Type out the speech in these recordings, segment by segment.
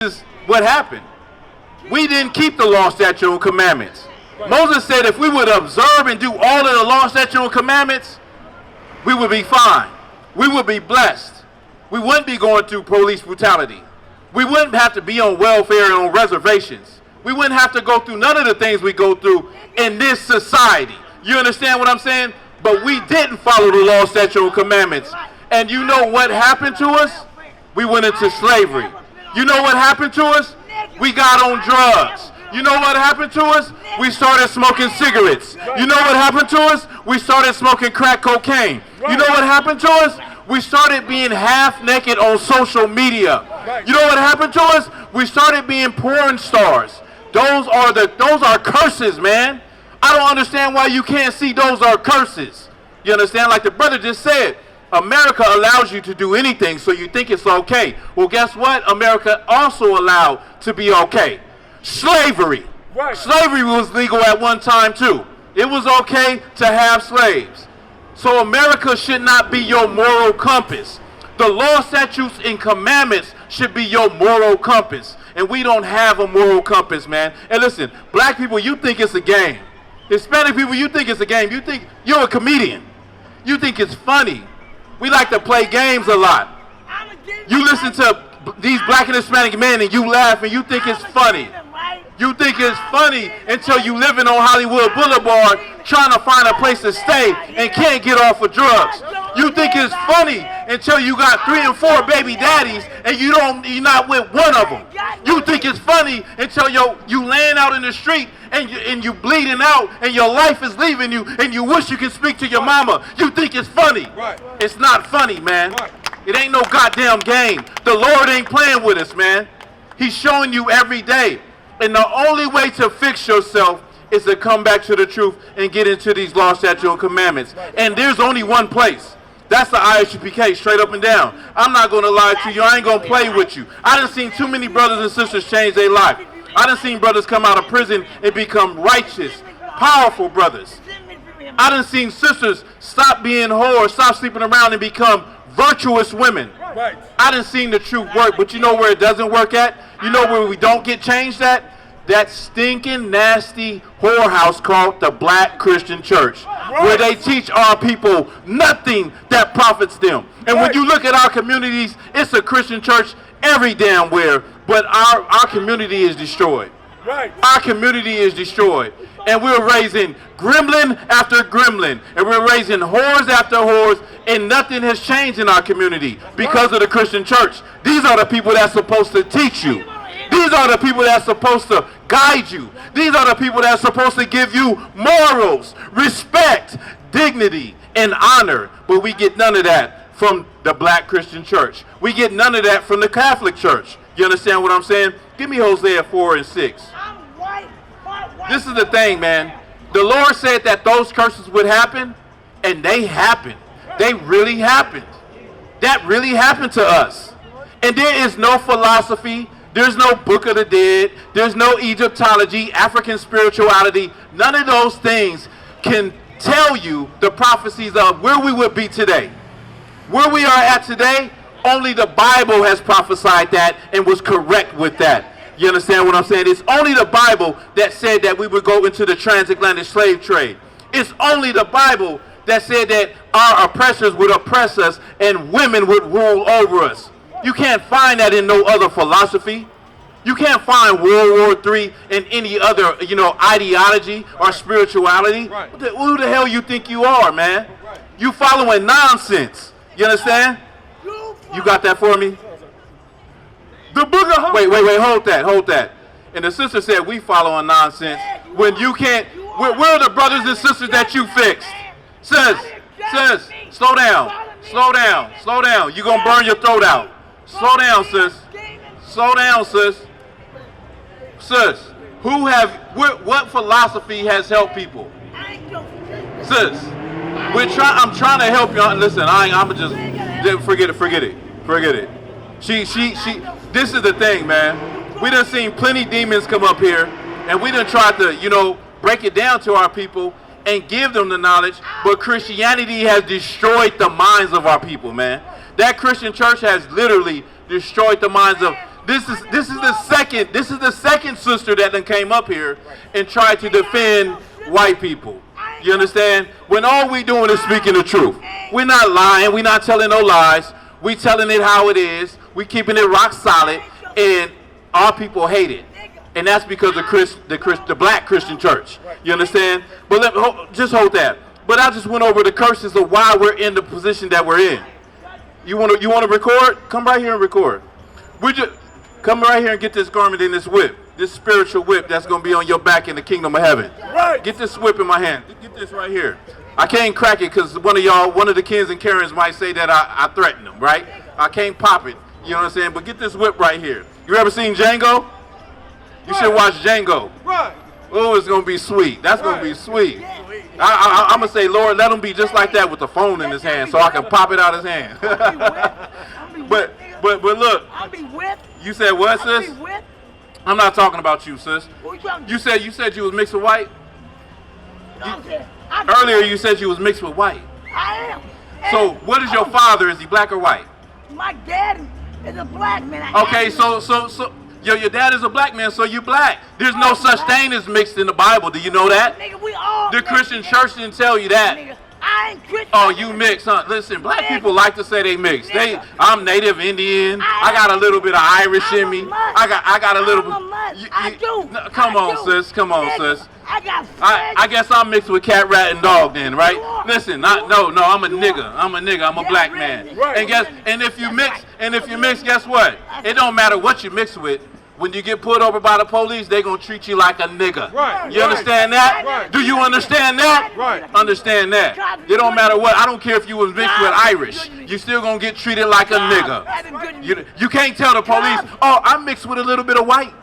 is what happened. We didn't keep the law, statute, and commandments. Moses said if we would observe and do all of the law, statute, and commandments, we would be fine. We would be blessed. We wouldn't be going through police brutality. We wouldn't have to be on welfare and on reservations. We wouldn't have to go through none of the things we go through in this society. You understand what I'm saying? But we didn't follow the law, statute, and commandments. And you know what happened to us? We went into slavery. You know what happened to us? We got on drugs. You know what happened to us? We started smoking cigarettes. You know what happened to us? We started smoking crack cocaine. You know what happened to us? We started being half naked on social media. You know what happened to us? We started being porn stars. Those are curses, man. I don't understand why you can't see those are curses. You understand? Like the brother just said, America allows you to do anything, so you think it's okay. Well, guess what? America also allowed to be okay. Slavery. Right. Slavery was legal at one time, too. It was okay to have slaves. So America should not be your moral compass. The law, statutes, and commandments should be your moral compass. And we don't have a moral compass, man. And listen, black people, you think it's a game. Hispanic people, you think it's a game. You think you're a comedian. You think it's funny. We like to play games a lot. You listen to these black and Hispanic men and you laugh and you think it's funny. You think it's funny until you living on Hollywood Boulevard trying to find a place to stay and can't get off of drugs. You think it's funny until you got 3 and 4 baby daddies and you're not with one of them. You think it's funny until you laying out in the street and you bleeding out and your life is leaving you and you wish you could speak to your mama. You think it's funny. It's not funny, man. It ain't no goddamn game. The Lord ain't playing with us, man. He's showing you every day. And the only way to fix yourself is to come back to the truth and get into these law, statutes, and commandments. And there's only one place. That's the I.S.U.P.K, straight up and down. I'm not going to lie to you. I ain't going to play with you. I done seen too many brothers and sisters change their life. I done seen brothers come out of prison and become righteous, powerful brothers. I done seen sisters stop being whores, stop sleeping around and become virtuous women. I done seen the truth work, but you know where it doesn't work at? You know where we don't get changed at? That stinking, nasty whorehouse called the Black Christian Church, where they teach our people nothing that profits them. And when you look at our communities, it's a Christian church every damn where, but our community is destroyed. Our community is destroyed. And we're raising gremlin after gremlin, and we're raising whores after whores, and nothing has changed in our community because of the Christian church. These are the people that's supposed to teach you. These are the people that's supposed to guide you. These are the people that's supposed to give you morals, respect, dignity, and honor. But we get none of that from the Black Christian Church. We get none of that from the Catholic Church. You understand what I'm saying? Give me Hosea 4 and 6. This is the thing, man. The Lord said that those curses would happen, and they happened. They really happened. That really happened to us. And there is no philosophy. There's no Book of the Dead. There's no Egyptology, African spirituality. None of those things can tell you the prophecies of where we would be today. Where we are at today, only the Bible has prophesied that and was correct with that. You understand what I'm saying? It's only the Bible that said that we would go into the transatlantic slave trade. It's only the Bible that said that our oppressors would oppress us and women would rule over us. You can't find that in no other philosophy. You can't find World War III in any other, ideology or spirituality. Who the hell you think you are, man? You following nonsense. You understand? You got that for me? The Booger. Wait, hold that. And the sister said we following nonsense when you can't. Where are the brothers and sisters that you fixed? Sis, slow down. You're going to burn your throat out. Slow down, sis. Sis, what philosophy has helped people? Sis, I'm trying to help you. Listen, I'ma just forget it. This is the thing, man. We done seen plenty demons come up here, and we done tried to, break it down to our people and give them the knowledge, but Christianity has destroyed the minds of our people, man. That Christian church has literally destroyed the minds of This is the second sister that then came up here and tried to defend white people. You understand? When all we doing is speaking the truth. We're not lying. We're not telling no lies. We telling it how it is. We keeping it rock solid, and our people hate it. And that's because of the black Christian church. You understand? But just hold that. But I just went over the curses of why we're in the position that we're in. You want to record? Come right here and record. We just come right here and get this garment in this whip, this spiritual whip that's going to be on your back in the kingdom of heaven. Right. Get this whip in my hand. Get this right here. I can't crack it because one of the Kens and Karens might say that I threatened them, right? I can't pop it. You know what I'm saying? But get this whip right here. You ever seen Django? You should watch Django. Right. Oh, it's going to be sweet. That's going to be sweet. I'm going to say, Lord, let him be just like that with the phone in his hand so I can pop it out his hand. But look. I'll be whipped. You said what, sis? I'll be whipped. I'm not talking about you, sis. You said you was mixed with white? Earlier you said you was mixed with white. I am. So what is your father? Is he black or white? My dad is a black man. Okay, so your dad is a black man, so you black. There's no such thing as mixed in the Bible. Do you know that? Nigga, we all the Christian church didn't tell you that. Nigga, I ain't Christian. Oh, you mix, huh? Listen, black people like to say they mix. I'm Native Indian. I got a little bit of Irish in me. I got a little bit. I do. Come on, sis. Come on, sis. I guess I'm mixed with cat, rat, and dog then, right? Listen, no, I'm a nigga. I'm a black man. And if you mix, guess what? It don't matter what you mix with. When you get pulled over by the police, they gonna treat you like a nigga. Right. You understand that? Right. Do you understand that? Right. Understand that? It don't matter what. I don't care if you was mixed with Irish. You still gonna get treated like a nigga. You can't tell the police, oh, I'm mixed with a little bit of white.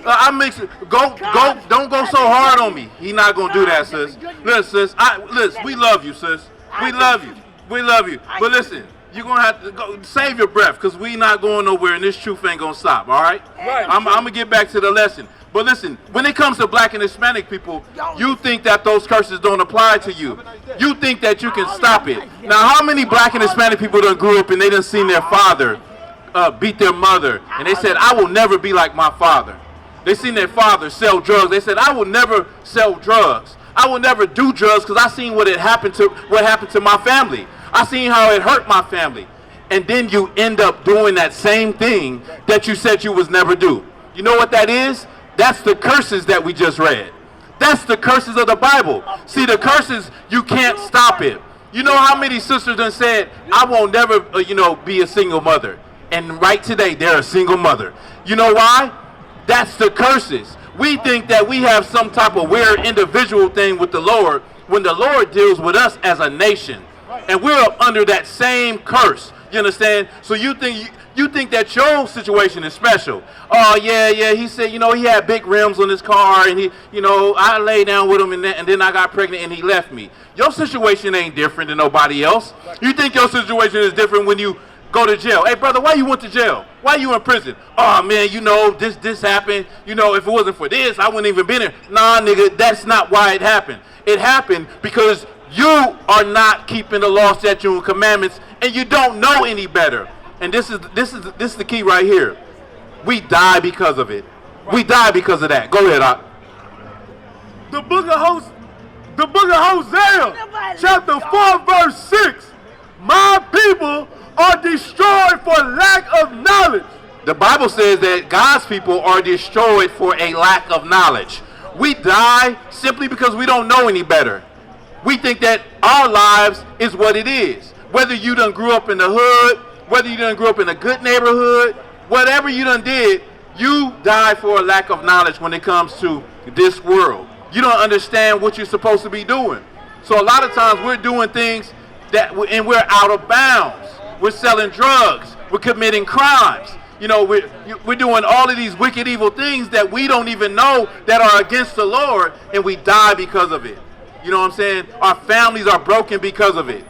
I'm mixed. Don't go so hard on me. He not gonna do that, sis. Listen, sis. We love you, sis. We love you. We love you. But listen. You're going to have to go save your breath because we not going nowhere and this truth ain't going to stop, all right? I'm going to get back to the lesson. But listen, when it comes to black and Hispanic people, you think that those curses don't apply to you. You think that you can stop it. Now, how many black and Hispanic people done grew up and they done seen their father beat their mother and they said, I will never be like my father. They seen their father sell drugs. They said, I will never sell drugs. I will never do drugs because I seen what happened to my family. I seen how it hurt my family. And then you end up doing that same thing that you said you was never do. You know what that is? That's the curses that we just read. That's the curses of the Bible. See, the curses, you can't stop it. You know how many sisters done said, I won't never, be a single mother. And right today, they're a single mother. You know why? That's the curses. We think that we have some type of weird individual thing with the Lord when the Lord deals with us as a nation. And we're up under that same curse. You understand? So you think that your situation is special. Oh, yeah. He said, he had big rims on his car and I lay down with him and then I got pregnant and he left me. Your situation ain't different than nobody else. You think your situation is different when you go to jail. Hey, brother, why you went to jail? Why you in prison? Oh, man, this happened. If it wasn't for this, I wouldn't even been here. Nah, nigga, that's not why it happened. It happened because you are not keeping the law, statutes, and commandments, and you don't know any better. And this is the key right here. We die because of it. We die because of that. Go ahead, Doc. The book of Hosea, chapter 4, verse 6. My people are destroyed for lack of knowledge. The Bible says that God's people are destroyed for a lack of knowledge. We die simply because we don't know any better. We think that our lives is what it is. Whether you done grew up in the hood, whether you done grew up in a good neighborhood, whatever you done did, you die for a lack of knowledge when it comes to this world. You don't understand what you're supposed to be doing. So a lot of times we're doing things and we're out of bounds. We're selling drugs. We're committing crimes. We're doing all of these wicked, evil things that we don't even know that are against the Lord, and we die because of it. You know what I'm saying? Our families are broken because of it.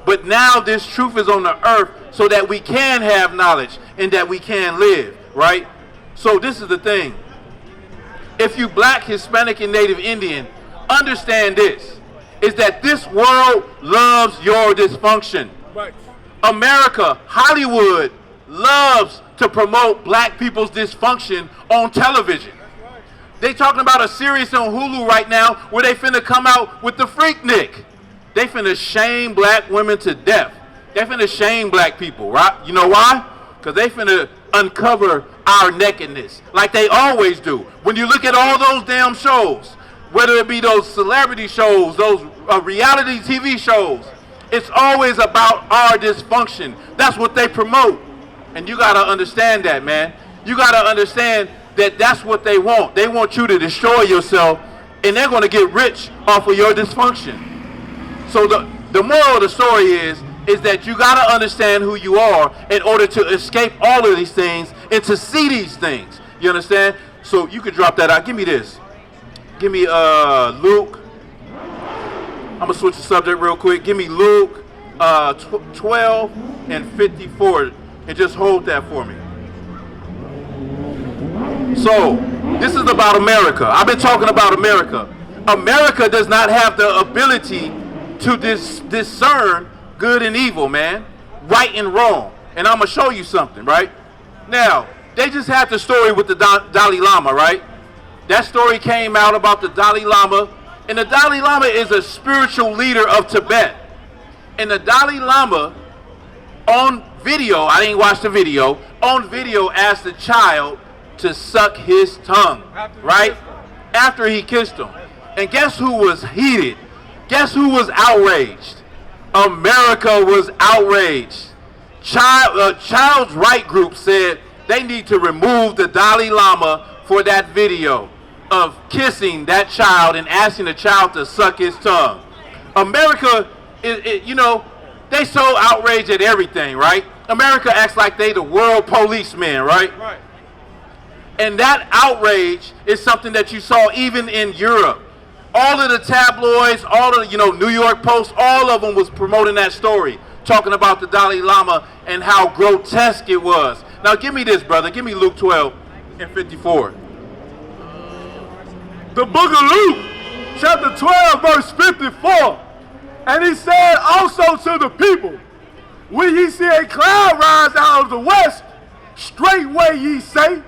But now this truth is on the earth so that we can have knowledge and that we can live, right? So this is the thing. If you black, Hispanic, and Native Indian, understand this, is that this world loves your dysfunction. Right. America, Hollywood, loves to promote black people's dysfunction on television. They talking about a series on Hulu right now where they finna come out with the Freaknik. They finna shame black women to death. They finna shame black people, right? You know why? Because they finna uncover our nakedness like they always do. When you look at all those damn shows, whether it be those celebrity shows, those reality TV shows, it's always about our dysfunction. That's what they promote. And you gotta understand that, man. You gotta understand that that's what they want. They want you to destroy yourself, and they're gonna get rich off of your dysfunction. So the moral of the story is that you gotta understand who you are in order to escape all of these things and to see these things. You understand? So you can drop that out. Give me this. Give me Luke. I'm gonna switch the subject real quick. Give me Luke 12 and 54, and just hold that for me. So this is about America. I've been talking about America. America does not have the ability to discern good and evil, man, right and wrong. And I'm gonna show you something, right? Now, they just had the story with the Dalai Lama, right? That story came out about the Dalai Lama, and the Dalai Lama is a spiritual leader of Tibet. And the Dalai Lama, on video, I didn't watch the video, on video asked the child to suck his tongue, right? After he kissed him. And guess who was heated? Guess who was outraged? America was outraged. Child's right group said they need to remove the Dalai Lama for that video of kissing that child and asking the child to suck his tongue. America, you know, they so outraged at everything, right? America acts like they the world policeman, right? Right. And that outrage is something that you saw even in Europe. All of the tabloids, all of the, New York Post, all of them was promoting that story, talking about the Dalai Lama and how grotesque it was. Now give me this, brother. Give me Luke 12 and 54. The Boogaloo, chapter 12, verse 54. And he said also to the people, when ye see a cloud rise out of the west, straightway ye say,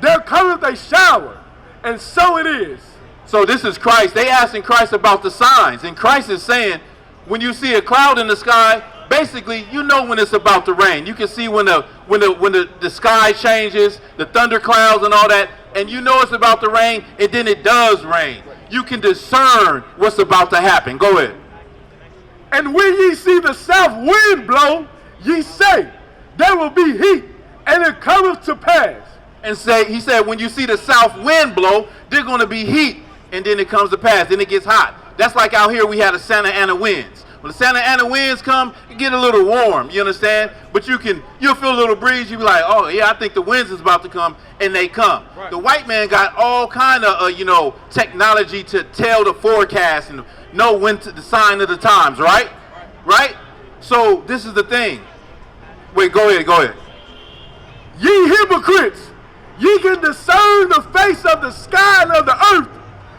there cometh a shower, and so it is. So this is Christ. They asking Christ about the signs, and Christ is saying, when you see a cloud in the sky, basically you know when it's about to rain. You can see when the sky changes, the thunder clouds and all that, and you know it's about to rain, and then it does rain. You can discern what's about to happen. Go ahead. And when ye see the south wind blow, ye say, there will be heat, and it cometh to pass. And he said, when you see the south wind blow, there's going to be heat, and then it comes to pass. Then it gets hot. That's like out here we had a Santa Ana winds. When the Santa Ana winds come, it get a little warm, you understand? But you'll feel a little breeze. You'll be like, oh, yeah, I think the winds is about to come, and they come. Right. The white man got all kind of, technology to tell the forecast and know when the sign of the times, right? Right? So this is the thing. Wait, go ahead. Ye hypocrites, ye can discern the face of the sky and of the earth,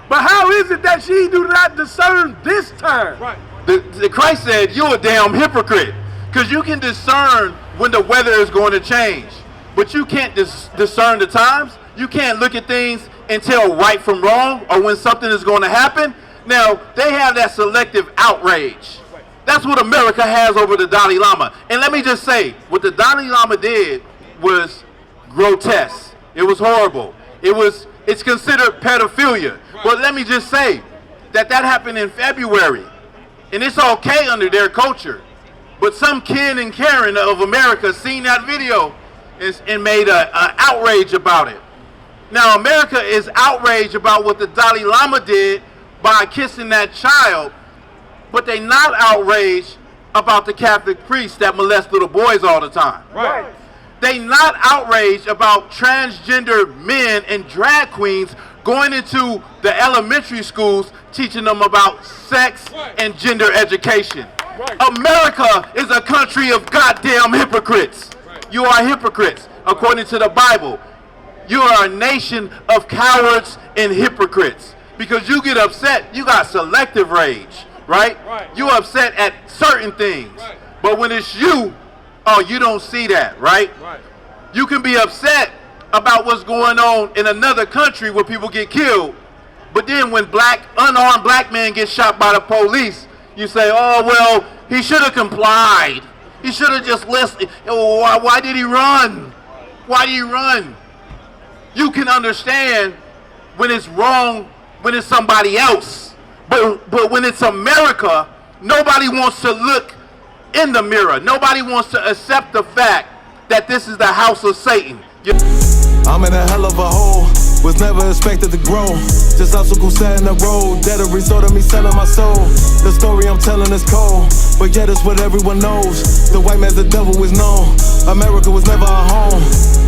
but how is it that ye do not discern this time? Right. The Christ said, you're a damn hypocrite, because you can discern when the weather is going to change, but you can't discern the times. You can't look at things and tell right from wrong or when something is going to happen. Now, they have that selective outrage. That's what America has over the Dalai Lama. And let me just say, what the Dalai Lama did was grotesque. It was horrible. It's considered pedophilia. But let me just say that happened in February. And it's okay under their culture. But some Ken and Karen of America seen that video and made an outrage about it. Now, America is outraged about what the Dalai Lama did by kissing that child, but they not outraged about the Catholic priests that molest little boys all the time. Right. They not outraged about transgender men and drag queens going into the elementary schools teaching them about sex and gender education. Right. America is a country of goddamn hypocrites. Right. You are hypocrites, according to the Bible. You are a nation of cowards and hypocrites. Because you get upset, you got selective rage, right? You upset at certain things. Right. But when it's you, oh, you don't see that, right? You can be upset about what's going on in another country where people get killed, but then when unarmed black men get shot by the police, you say, oh, well, he should have complied. He should have just listened. Why did he run? Why did he run? You can understand when it's wrong, when it's somebody else. But when it's America, nobody wants to look in the mirror. Nobody wants to accept the fact that this is the house of Satan. I'm in a hell of a hole, was never expected to grow. Just obstacles set in the road, that a result of me selling my soul. The story I'm telling is cold, but yet it's what everyone knows. The white man's the devil is known. America was never a home,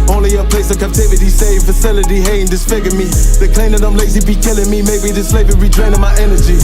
only a place of captivity, safe facility, hating, disfigure me. They claim that I'm lazy, be killing me. Maybe this slavery draining my energy.